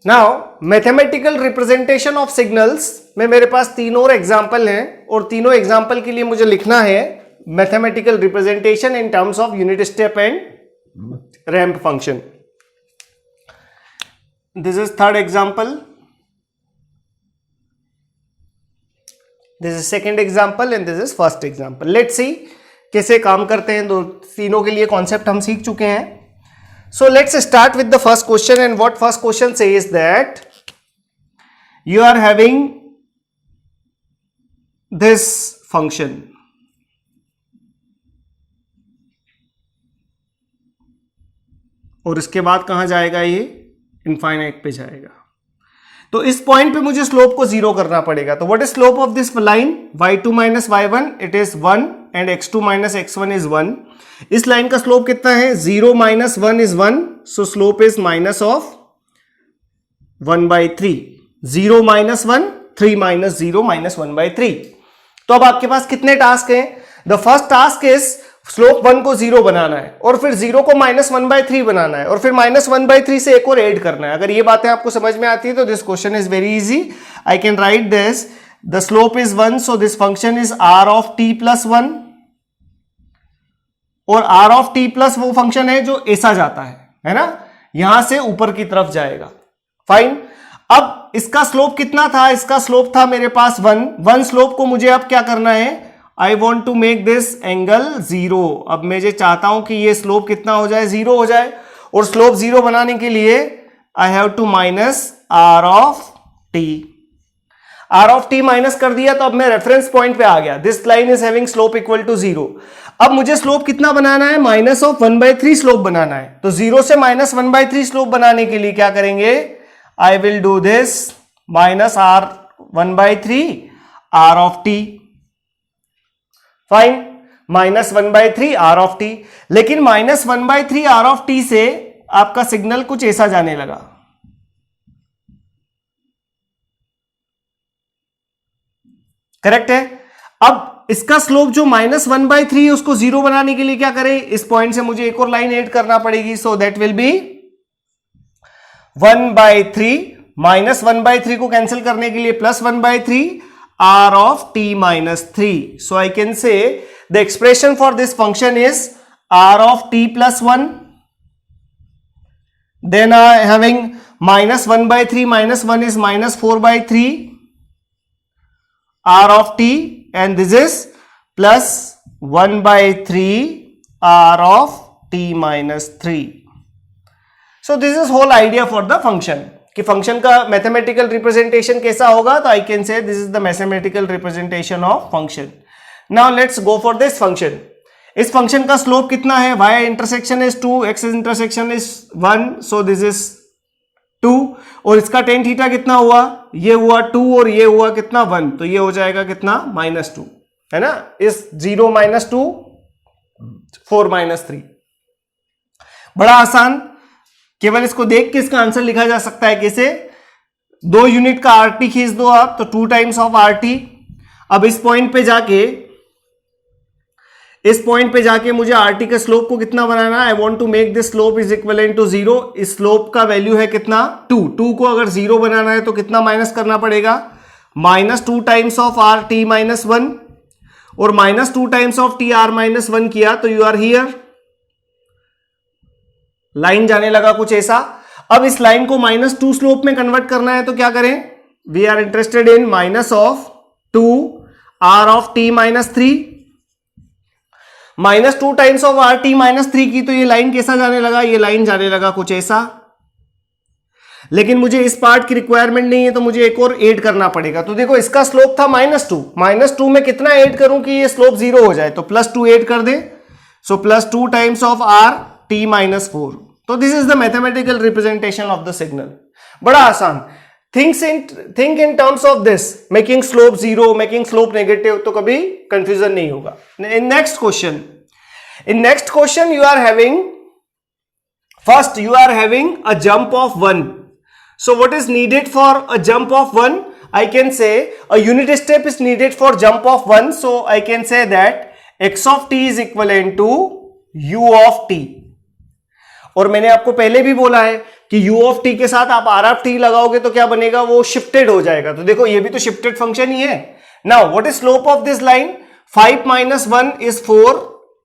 Now mathematical representation of signals में मेरे पास तीन और एग्जाम्पल हैं और तीनों एग्जाम्पल के लिए मुझे लिखना है mathematical representation in terms of unit step and ramp function. This is third example, this is second example and this is first example. Let's see कैसे काम करते हैं. दो तीनों के लिए कॉन्सेप्ट हम सीख चुके हैं. So let's start with the first question, and what first question says that you are having this function और इसके बाद कहां जाएगा, ये इनफाइनाइट पे जाएगा. तो इस पॉइंट पे मुझे स्लोप को जीरो करना पड़ेगा. तो what is slope of this line, y2 minus y1, it is 1 and x2 minus x1 is 1. इस लाइन का स्लोप कितना है, 0 minus 1 is 1, so slope is minus of 1/3. 0 minus 1, 3 minus 0 minus 1/3. तो अब आपके पास कितने टास्क हैं. The first task is slope 1 को 0 बनाना है और फिर 0 को माइनस 1/3 बनाना है और फिर माइनस 1/3 से एक और ऐड करना है. अगर ये बातें आपको समझ में आती है तो this question is very easy. I can write this, the slope is 1, so this function is r of t plus 1. और r ऑफ t प्लस वो फंक्शन है जो ऐसा जाता है ना, यहां से ऊपर की तरफ जाएगा. फाइन. अब इसका स्लोप कितना था, इसका स्लोप था मेरे पास 1 स्लोप को मुझे अब क्या करना है, I want to make this angle 0. अब मैं जो चाहता हूं कि ये स्लोप कितना हो जाए, 0 हो जाए. और स्लोप 0 बनाने के लिए I have to minus r of t. r of t minus कर दिया तो अब मैं रेफरेंस पॉइंट पे आ गया. This line is having slope equal to 0. अब मुझे स्लोप कितना बनाना है, माइनस ऑफ 1/3 स्लोप बनाना है. तो 0 से माइनस 1/3 स्लोप बनाने के लिए क्या करेंगे, I will do this minus r 1/3 r of t. Fine. Minus 1/3 r of t. लेकिन माइनस 1/3 r ऑफ t से आपका सिग्नल कुछ ऐसा जाने लगा. करेक्ट है. अब इसका स्लोप जो माइनस 1/3 है उसको 0 बनाने के लिए क्या करें, इस पॉइंट से मुझे एक और लाइन ऐड करना पड़ेगी. So that will be 1/3. Minus 1/3 को कैंसिल करने के लिए plus 1/3 r of t minus 3. So I can say the expression for this function is r of t plus 1. Then I having minus 1/3 minus 1 is minus 4/3 r of t, and this is plus 1/3 r of t minus 3. So this is whole idea for the function कि function का mathematical representation कैसा होगा. तो I can से this is the mathematical representation of function. Now let's go for this function. इस function का slope कितना है, y intersection is 2, x intersection is 1, so this is 2. और इसका tan थीटा कितना हुआ, ये हुआ 2 और ये हुआ कितना 1, तो ये हो जाएगा कितना -2, है ना. इस 0 - 2 4 - 3. बड़ा आसान. केवल इसको देख के इसका आंसर लिखा जा सकता है कैसे, 2 यूनिट का RT खींच दो आप तो 2 टाइम्स ऑफ RT. अब इस पॉइंट पे जाके मुझे RT के स्लोप को कितना बनाना है, I want to make this slope is equivalent to 0. इस स्लोप का वैल्यू है कितना 2 को अगर 0 बनाना है तो कितना माइनस करना पड़ेगा, -2 टाइम्स ऑफ RT - 1. और -2 टाइम्स ऑफ TR - 1 किया तो यू आर हियर. लाइन जाने लगा कुछ ऐसा. अब इस लाइन को -2 स्लोप में कन्वर्ट करना है तो क्या करें, we are interested in -2 r of t - 3. -2 times of RT - 3 की तो ये लाइन कैसा जाने लगा, ये लाइन जाने लगा कुछ ऐसा. लेकिन मुझे इस पार्ट की रिक्वायरमेंट नहीं है तो मुझे एक और ऐड करना पड़ेगा. तो देखो इसका स्लोप था -2 में कितना ऐड करूं कि ये स्लोप 0 हो जाए, तो +2 ऐड कर दे. So +2 times of RT - 4. तो this is the mathematical representation of the signal. बड़ा आसान. Think in terms of this, making slope 0, making slope negative, तो कभी कंफ्यूजन नहीं होगा. In next question you are having, first you are having a jump of 1. So what is needed for a jump of 1, I can say a unit step is needed for jump of 1. So I can say that x of t is equivalent to u of t. और मैंने आपको पहले भी बोला है कि u of T के साथ आप r ऑफ टी लगाओगे तो क्या बनेगा, वो शिफ्टेड हो जाएगा। तो देखो ये भी तो शिफ्टेड फंक्शन ही है। Now what is slope of this line, 5 minus 1 is 4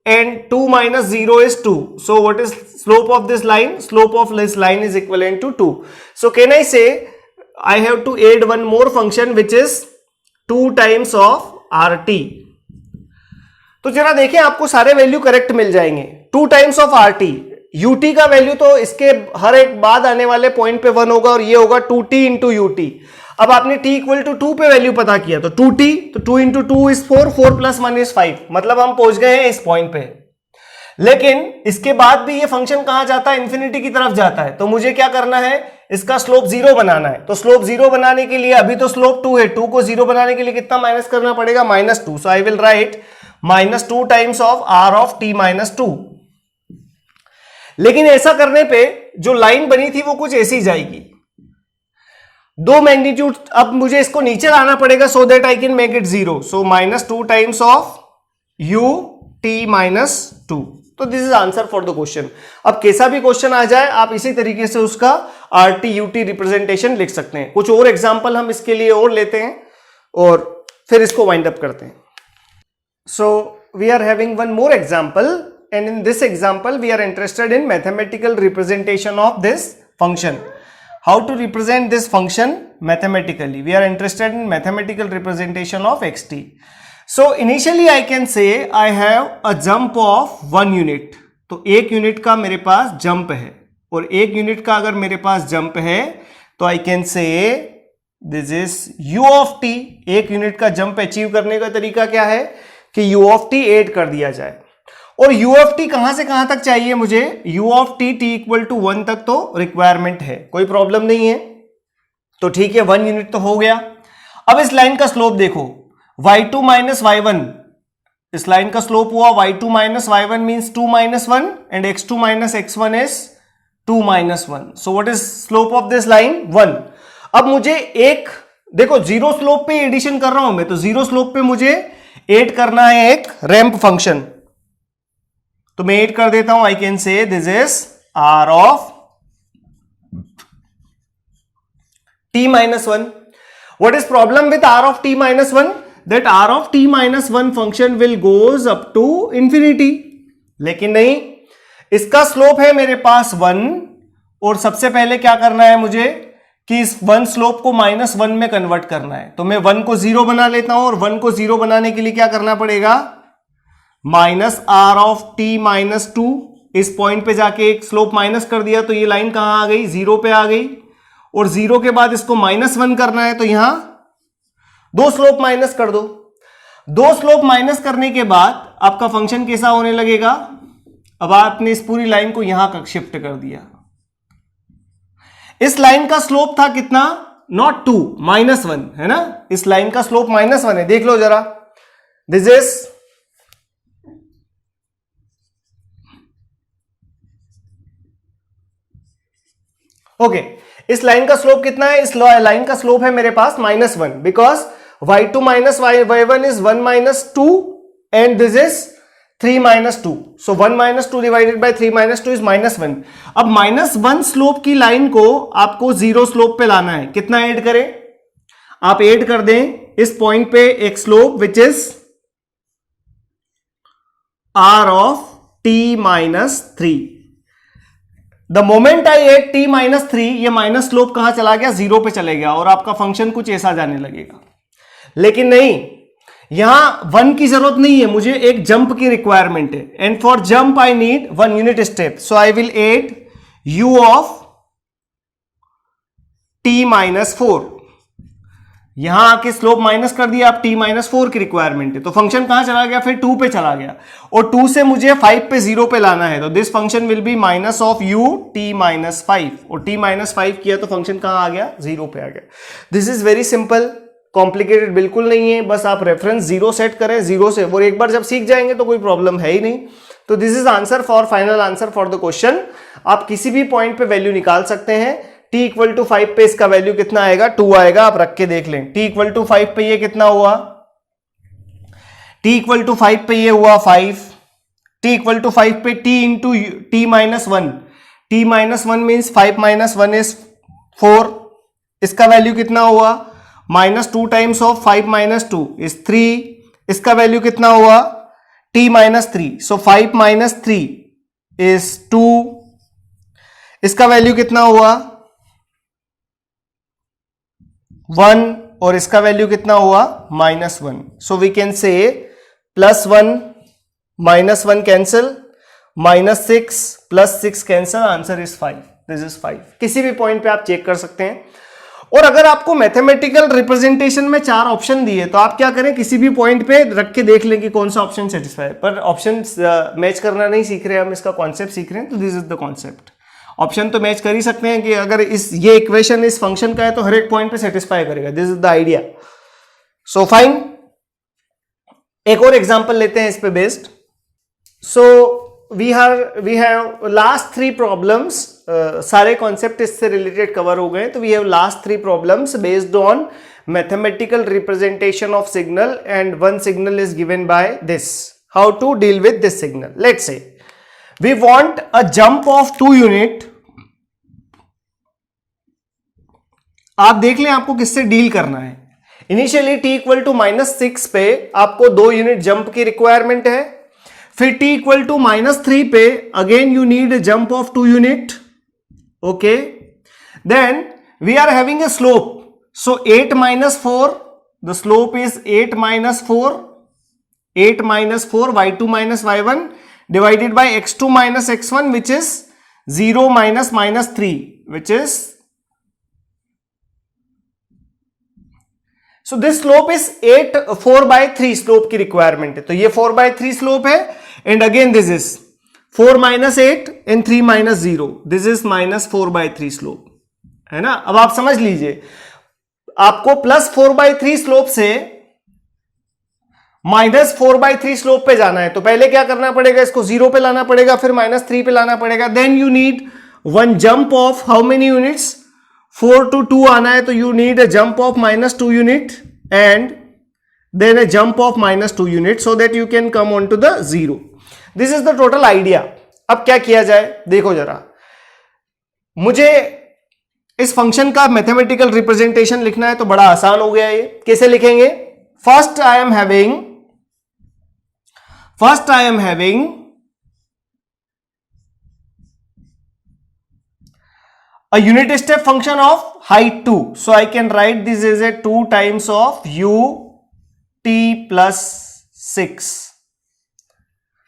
and 2 minus 0 is 2. So what is slope of this line? Slope of this line is equivalent to 2. So can I say I have to add one more function which is 2 times of RT. तो जरा देखें आपको सारे value correct मिल जाएंगे। 2 times of R T, UT का value तो इसके हर एक बाद आने वाले पॉइंट पे 1 होगा और ये होगा 2t इंटू यूटी। अब आपने t इक्वल टू 2 पे वैल्यू पता किया तो 2t, तो 2 इंटू 2 इज 4, 4 प्लस 1 इज 5, मतलब हम पहुंच गए हैं इस पॉइंट पे। लेकिन इसके बाद भी ये फंक्शन कहां जाता है, इंफिनिटी की तरफ जाता है। तो मुझे क्या करना है, इसका स्लोप 0 बनाना है। तो स्लोप 0 बनाने के लिए अभी तो स्लोप 2 है, 2 को 0 बनाने के लिए कितना माइनस करना पड़ेगा, -2। So I will write -2 times of r of t -2। लेकिन ऐसा करने पे जो लाइन बनी थी वो कुछ ऐसी जाएगी, दो मैग्नीट्यूड। अब मुझे इसको नीचे लाना पड़ेगा so that I can make it 0। So -2 times of u t -2। तो this is answer for the question. अब कैसा भी क्वेश्चन आ जाए आप इसी तरीके से उसका RT UT रिप्रेजेंटेशन लिख सकते हैं। कुछ और एग्जांपल हम इसके लिए और लेते हैं और फिर इसको वाइंड अप करते हैं। So we are having one more example, and in this example we are interested in mathematical representation of this function. How to represent this function mathematically? We are interested in mathematical representation of xt. So initially I can say I have a jump of 1 unit. तो 1 unit का मेरे पास jump है और 1 unit का अगर मेरे पास jump है तो I can say this is u of t। 1 unit का जंप अचीव करने का तरीका क्या है कि u ऑफ t ऐड कर दिया जाए। और u ऑफ t कहां से कहां तक चाहिए मुझे, u of t t equal to 1 तक तो रिक्वायरमेंट है, कोई प्रॉब्लम नहीं है। तो ठीक है, 1 यूनिट तो हो गया। अब इस लाइन का स्लोप देखो, y2 माइनस y1, इस लाइन का स्लोप हुआ y2 minus y1 means 2 minus 1 and x2 minus x1 is 2 minus 1। So what is slope of this line, 1। अब मुझे एक देखो जीरो स्लोप पे एडिशन कर रहा हूं मैं, तो जीरो स्लोप पे मुझे ऐड करना है एक रैंप फंक्शन। तो मैं ऐड कर देता हूं, आई कैन से this is r of t minus 1. What is problem with r of t minus 1? That r of t minus 1 function will goes up to infinity. लेकिन नहीं, इसका स्लोप है मेरे पास 1 और सबसे पहले क्या करना है मुझे कि इस 1 स्लोप को -1 में कन्वर्ट करना है। तो मैं 1 को 0 बना लेता हूं और 1 को 0 बनाने के लिए क्या करना पड़ेगा, -r ऑफ t -2। इस पॉइंट पे जाके एक स्लोप माइनस कर दिया तो ये लाइन कहां आ गई, 0 पे आ गई। और 0 के बाद इसको -1 करना है तो यहां 2 स्लोप माइनस कर दो। 2 स्लोप माइनस करने के बाद आपका फंक्शन कैसा होने लगेगा, अब आपने इस पूरी लाइन को यहां शिफ्ट कर दिया। इस लाइन का स्लोप था कितना, नॉट 2, -1 है ना, इस लाइन का स्लोप -1 है। देख लो जरा, दिस इज ओके। इस लाइन का स्लोप कितना है, इस लाइन का स्लोप है मेरे पास -1 because y2 minus y1 is 1 - 2 and this is 3 - 2। So 1 - 2 divided by 3 - 2 is -1। अब -1 स्लोप की लाइन को आपको 0 स्लोप पे लाना है। कितना ऐड करें, आप ऐड कर दें इस पॉइंट पे एक slope which is r of t -3। The moment I add t -3, ये माइनस स्लोप कहां चला गया, 0 पे चले गया और आपका फंक्शन कुछ ऐसा जाने लगेगा। लेकिन नहीं, यहां 1 की जरूरत नहीं है, मुझे एक जंप की रिक्वायरमेंट है and for jump I need 1 unit step. So I will add u of t -4। यहां आके स्लोप माइनस कर दिया, आप t -4 की रिक्वायरमेंट है तो फंक्शन कहां चला गया, फिर 2 पे चला गया और 2 से मुझे 5 पे 0 पे लाना है। तो this function will be minus of u t -5 और t -5 किया तो फंक्शन कहां आ गया, 0 पे आ गया। This is very simple, complicated बिल्कुल नहीं है, बस आप रेफरेंस 0 सेट करें 0 से, और एक बार जब सीख जाएंगे तो कोई प्रॉब्लम है ही नहीं। तो this is answer for final answer for the question. आप किसी भी पॉइंट पे वैल्यू निकाल सकते हैं। t इक्वल टू 5 पे इसका वैल्यू कितना आएगा, 2 आएगा, आप रख के देख लें। t इक्वल टू 5 पे ये कितना हुआ, t इक्वल टू 5 पे ये हुआ 5, t इक्वल टू 5 पे t into t -1, t minus 1 means 5 minus 1 is 4, इसका वैल्यू कितना हुआ minus 2 times of 5 minus 2 is 3, इसका वैल्यू कितना हुआ t minus 3, so 5 minus 3 is 2, इसका वैल्यू कितना हुआ 1 और इसका वैल्यू कितना हुआ minus 1, so we can say plus 1 minus 1 cancel, minus 6 plus 6 cancel, answer is 5, this is 5। किसी भी पॉइंट पे आप चेक कर सकते हैं। और अगर आपको मैथमेटिकल रिप्रेजेंटेशन में 4 ऑप्शन दिए तो आप क्या करें, किसी भी पॉइंट पे रख के देख लें कि कौन सा ऑप्शन सेटिस्फाई, पर ऑप्शन मैच करना नहीं सीख रहे, हम इसका कॉन्सेप्ट सीख रहे हैं, तो this is the concept. Option तो मैच कर ही सकते हैं कि अगर ये इक्वेशन इस फंक्शन का है तो हर एक पॉइंट पे सेटिस्फाई करेगा, this is the idea. So fine, एक और एग्जांपल लेते हैं इस पे based. So we have last 3 problems, सारे कॉन्सेप्ट इससे रिलेटेड कवर हो गए, तो we have last 3 problems based on mathematical representation of signal and one signal is given by this, how to deal with this signal. Let's say we want a jump of 2 unit, आप देख लें आपको किससे deal करना है। Initially t equal to -6 पे आपको 2 unit jump की रिक्वायरमेंट है, फिर t इक्वल टू -3 पे again you need jump of 2 unit, okay. Then we are having a slope, so 8 minus 4, the slope is 8 minus 4, 8 minus 4 y2 minus y1 divided by x2 minus x1 which is 0 minus minus 3 which is, so this slope is 4 by 3 slope की requirement है, तो ये 4 by 3 slope है, and again this is 4 minus 8 and 3 minus 0, this is minus 4 by 3 slope, है ना। अब आप समझ लीजिए, आपको प्लस 4 by 3 स्लोप से माइनस 4 by 3 स्लोप पे जाना है, तो पहले क्या करना पड़ेगा, इसको 0 पे लाना पड़ेगा, फिर -3 पे लाना पड़ेगा, then you need one jump of how many units, 4 to 2 आना है, तो you need a jump of -2 unit and then a jump of -2 unit so that you can come on to the 0। This is the total idea. अब क्या किया जाए, देखो जरा, मुझे इस फंक्शन का मैथमेटिकल रिप्रेजेंटेशन लिखना है तो बड़ा आसान हो गया। ये कैसे लिखेंगे, first I am having a unit step function of height 2, so I can write this as a 2 times of u t plus 6,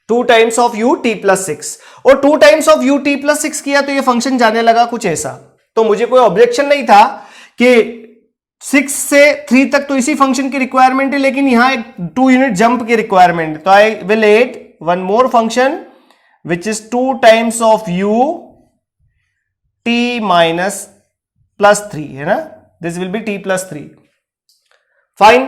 2 times of u t plus 6, और 2 times of u t plus 6 किया तो ये function जाने लगा कुछ ऐसा। तो मुझे कोई ऑब्जेक्शन नहीं था कि 6 से 3 तक तो इसी फंक्शन की रिक्वायरमेंट है, लेकिन यहां एक 2 यूनिट जंप की रिक्वायरमेंट है, तो I will add one more function which is 2 times of u t minus plus 3, है ना, this will be t plus 3। Fine,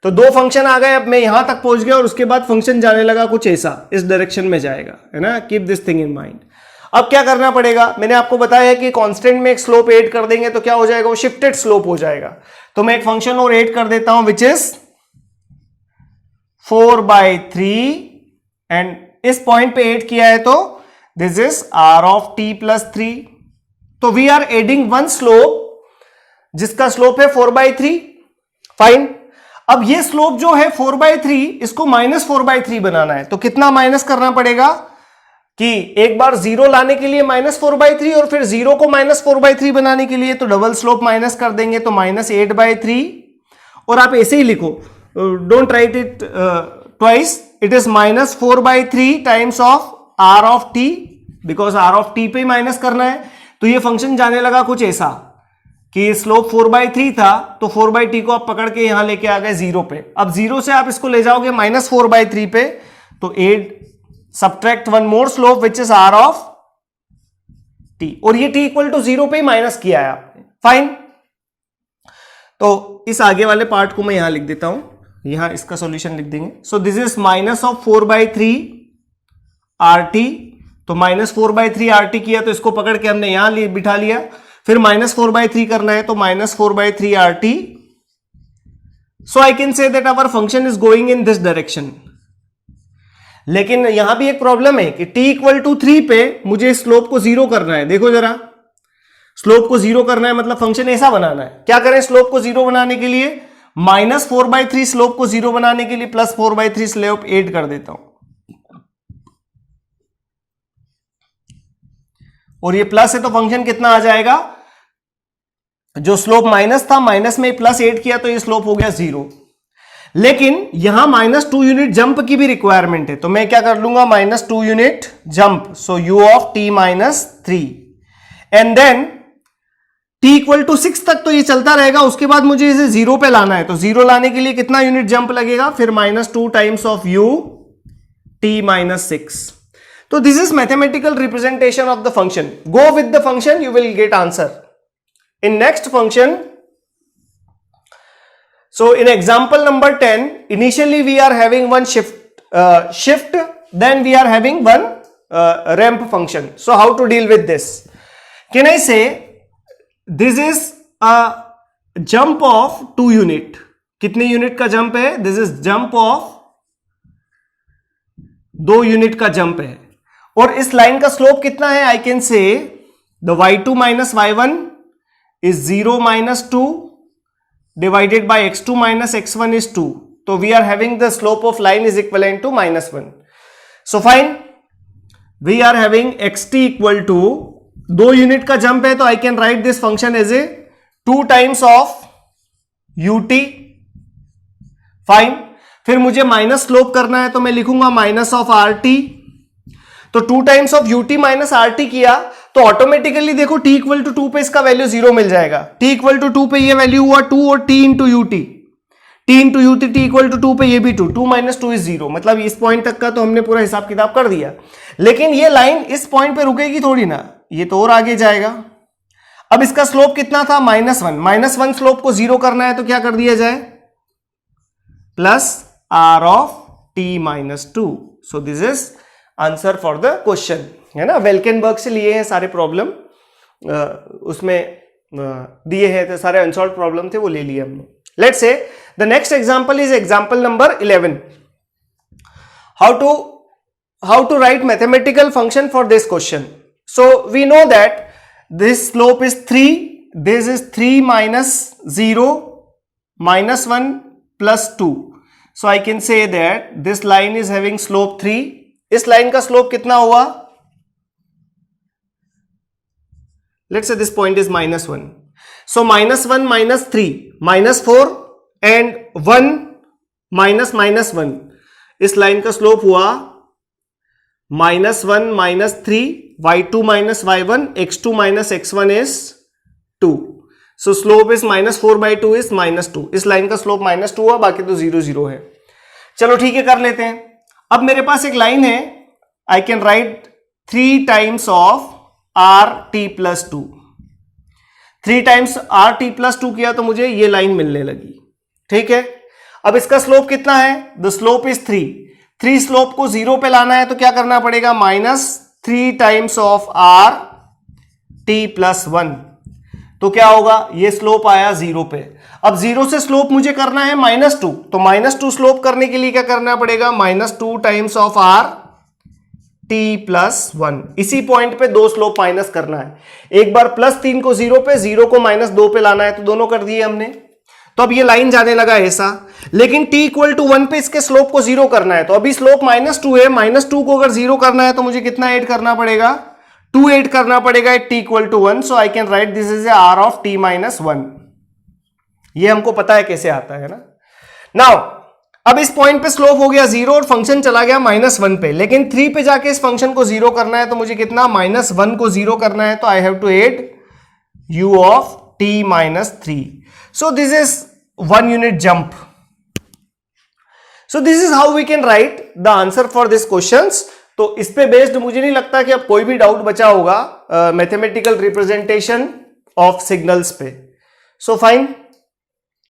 तो 2 फंक्शन आ गए, अब मैं यहां तक पहुंच गया और उसके बाद फंक्शन जाने लगा कुछ ऐसा, इस डायरेक्शन में जाएगा, है ना, keep this thing in mind. अब क्या करना पड़ेगा, मैंने आपको बताया कि कांस्टेंट में एक स्लोप ऐड कर देंगे तो क्या हो जाएगा, वो शिफ्टेड स्लोप हो जाएगा। तो मैं एक फंक्शन और ऐड कर देता हूं विच इज 4/3, एंड इस पॉइंट पे ऐड किया है तो this is r of t plus 3। तो we are adding one slope जिसका स्लोप है 4/3। फाइन, अब ये स्लोप जो है 4/3, इसको -4/3 बनाना है, तो कितना माइनस करना पड़ेगा कि एक बार 0 लाने के लिए -4/3 और फिर 0 को -4/3 बनाने के लिए तो डबल स्लोप माइनस कर देंगे, तो -8/3, और आप ऐसे ही लिखो, don't write it twice, it is -4/3 times of r of t, because r of t पे माइनस करना है। तो ये फंक्शन जाने लगा कुछ ऐसा कि स्लोप 4/3 था, तो 4/t को आप पकड़ के यहां लेके आ गए 0 पे। अब 0 से आप इसको ले जाओगे -4/3 पे, तो 8 subtract one more slope which is r of t, और ये t इक्वल टू 0 पे ही माइनस किया है आपने। फाइन, तो इस आगे वाले पार्ट को मैं यहां लिख देता हूं, यहां इसका सॉल्यूशन लिख देंगे। सो this is minus of 4/3 rt, तो -4/3 rt किया तो इसको पकड़ के हमने यहां बिठा लिया, फिर -4/3 करना है तो -4/3 rt। So I can say that our function is going in this direction. लेकिन यहां भी एक प्रॉब्लम है कि t इक्वल टू 3 पे मुझे स्लोप को जीरो करना है। देखो जरा, स्लोप को जीरो करना है मतलब फंक्शन ऐसा बनाना है। क्या करें स्लोप को जीरो बनाने के लिए? -4/3 स्लोप को जीरो बनाने के लिए +4/3 स्लोप ऐड कर देता हूं, और ये प्लस है तो फंक्शन कितना आ जाएगा? जो स्लोप माइनस था, माइनस में प्लस ऐड किया तो ये स्लोप हो गया 0। लेकिन यहां -2 यूनिट जंप की भी रिक्वायरमेंट है, तो मैं क्या कर लूंगा? -2 unit jump, so u of t -3, and then t equal to 6 तक तो ये चलता रहेगा। उसके बाद मुझे इसे 0 पे लाना है, तो 0 लाने के लिए कितना यूनिट जंप लगेगा? फिर -2 टाइम्स ऑफ u t -6। तो this is mathematical representation of the function. Go with the function, you will get answer in next function. So in example number 10, initially we are having one shift, then we are having one ramp function. So how to deal with this? Can I say this is a jump of 2 unit? कितने unit का jump है? This is jump of 2 unit का jump है, और इस line का slope कितना है? आई कैन से the y2 minus y1 is 0 minus 2 divided by x2 minus x1 is 2. So we are having the slope of line is equivalent to -1. So fine, we are having xt equal to 2 unit का jump है, तो I can write this function as a 2 times of ut. Fine, फिर मुझे minus slope करना है तो मैं लिखूंगा माइनस ऑफ rt. तो 2 times of ut minus rt किया तो ऑटोमेटिकली देखो t इक्वल टू 2 पे इसका वैल्यू 0 मिल जाएगा। t इक्वल टू 2 पे ये वैल्यू हुआ 2, और t into ut, t into ut, t equal to 2 पे ये भी 2, 2 माइनस 2 इज 0। मतलब इस पॉइंट तक का तो हमने पूरा हिसाब किताब कर दिया, लेकिन ये लाइन इस पॉइंट पे रुकेगी थोड़ी ना, ये तो और आगे जाएगा। अब इसका स्लोप कितना था? -1। -1 स्लोप को 0 करना है तो क्या कर दिया जाए? Plus r of t -2। So this is answer for the question, है ना। वेल्केनबर्ग से लिए हैं सारे प्रॉब्लम, उसमें दिए हैं, तो सारे अनसॉल्व प्रॉब्लम थे वो ले लिए हमने। Let's say the next example is example number 11। How to write mathematical function for this question. So we know that this slope is 3, this is 3 minus 0 -1 plus 2. So I can say that this line is having slope 3. इस line का slope कितना हुआ? Let's say this point is -1. So -1 minus 3, -4 and 1 minus -1. इस line का slope हुआ -1 minus 3, y2 minus y1, x2 minus x1 is 2. So slope is -4/2 is -2. इस line का slope -2 हुआ, बाकी तो 0 0 है। चलो ठीक है, कर लेते हैं। अब मेरे पास एक लाइन है, आई can right 3 times of rt plus 2। 3 times rt plus 2 किया तो मुझे ये लाइन मिलने लगी, ठीक है। अब इसका स्लोप कितना है? The slope is 3। 3 स्लोप को 0 पे लाना है तो क्या करना पड़ेगा? -3 टाइम्स ऑफ rt प्लस 1। तो क्या होगा? ये स्लोप आया 0 पे। अब 0 से स्लोप मुझे करना है -2, तो -2 स्लोप करने के लिए क्या करना पड़ेगा? -2 टाइम्स ऑफ rt प्लस 1। इसी पॉइंट पे 2 स्लोप माइनस करना है। एक बार +3 को 0 पे, 0 को -2 पे लाना है, तो दोनों कर दिए हमने। तो अब ये लाइन जाने लगा ऐसा, लेकिन t इक्वल टू 1 पे इसके स्लोप को 0 करना है। तो अभी स्लोप -2 है, -2 को अगर 0 करना है तो मुझे कितना ऐड करना पड़ेगा? 2 ऐड करना पड़ेगा t equal to 1। So I can write this is r of t minus 1। ये हमको पता है कैसे आता है ना। नाउ अब इस पॉइंट पे स्लोप हो गया 0 और फंक्शन चला गया -1 पे, लेकिन 3 पे जाके इस फंक्शन को 0 करना है तो मुझे कितना? -1 को 0 करना है, तो I have to add u of t minus 3। So this is 1 unit jump. So this is how we can write the answer for this questions. तो इस पे बेस्ड मुझे नहीं लगता कि अब कोई भी डाउट बचा होगा मैथमेटिकल रिप्रेजेंटेशन ऑफ सिग्नल्स पे। So fine.